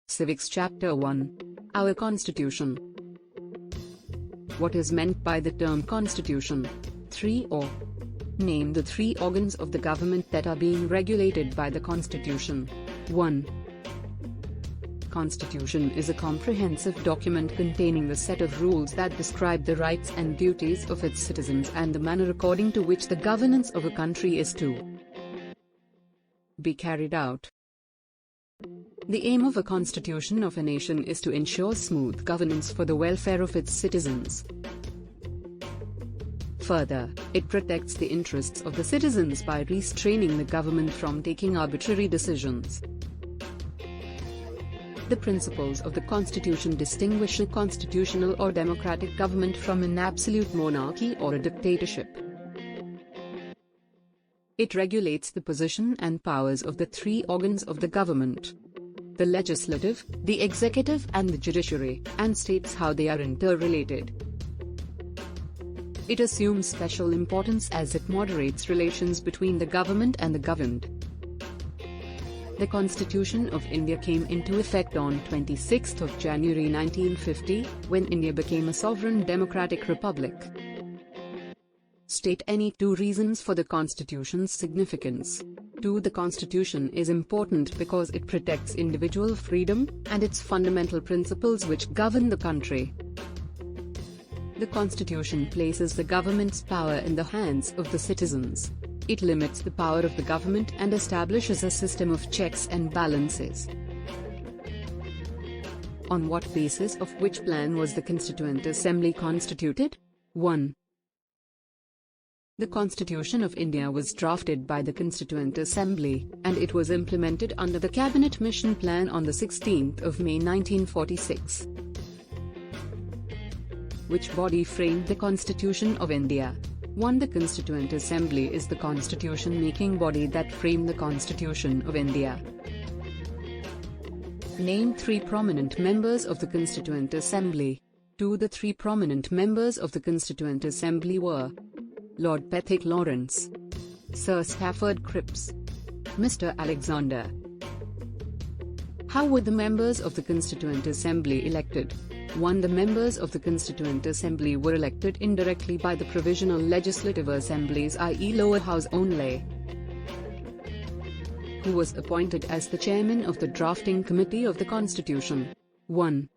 Civics Chapter 1. Our Constitution. What is meant by the term Constitution? 3 or name the 3 organs of the government that are being regulated by the Constitution. 1. Constitution is a comprehensive document containing the set of rules that describe the rights and duties of its citizens and the manner according to which the governance of a country is to be carried out. The aim of a constitution of a nation is to ensure smooth governance for the welfare of its citizens. Further, it protects the interests of the citizens by restraining the government from taking arbitrary decisions. The principles of the Constitution distinguish a constitutional or democratic government from an absolute monarchy or a dictatorship. It regulates the position and powers of the 3 organs of the government: the legislative, the executive and the judiciary, and states how they are interrelated. It assumes special importance as it moderates relations between the government and the governed. The Constitution of India came into effect on 26th of January 1950, when India became a sovereign democratic republic. State any 2 reasons for the Constitution's significance. 2. The Constitution is important because it protects individual freedom and its fundamental principles which govern the country. The Constitution places the government's power in the hands of the citizens. It limits the power of the government and establishes a system of checks and balances. On what basis of which plan was the Constituent Assembly constituted? 1. The Constitution of India was drafted by the Constituent Assembly, and it was implemented under the Cabinet Mission Plan on the 16th of May 1946. Which body framed the Constitution of India? 1. The Constituent Assembly is the constitution-making body that framed the Constitution of India. Name 3 prominent members of the Constituent Assembly. 2. The 3 prominent members of the Constituent Assembly were Lord Pethick Lawrence, Sir Stafford Cripps, Mr. Alexander. How were the members of the Constituent Assembly elected? 1. The members of the Constituent Assembly were elected indirectly by the Provisional Legislative Assemblies, i.e. lower house only. Who was appointed as the chairman of the drafting committee of the Constitution? 1.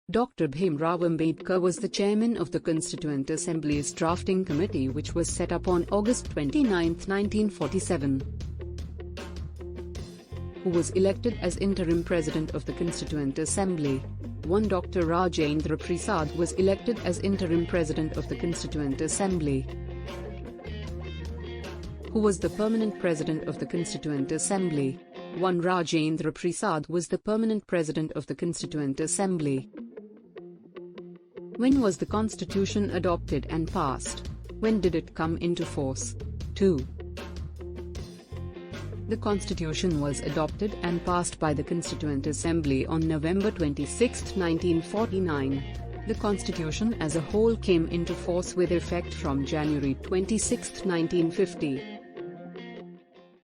Dr. Bhimrao Ambedkar was the chairman of the Constituent Assembly's drafting committee, which was set up on August 29, 1947. Who was elected as interim president of the Constituent Assembly? 1. Dr. Rajendra Prasad was elected as interim president of the Constituent Assembly. Who was the permanent president of the Constituent Assembly? 1. Rajendra Prasad was the permanent president of the Constituent Assembly. When was the Constitution adopted and passed? When did it come into force? 2. The Constitution was adopted and passed by the Constituent Assembly on November 26, 1949. The Constitution as a whole came into force with effect from January 26, 1950.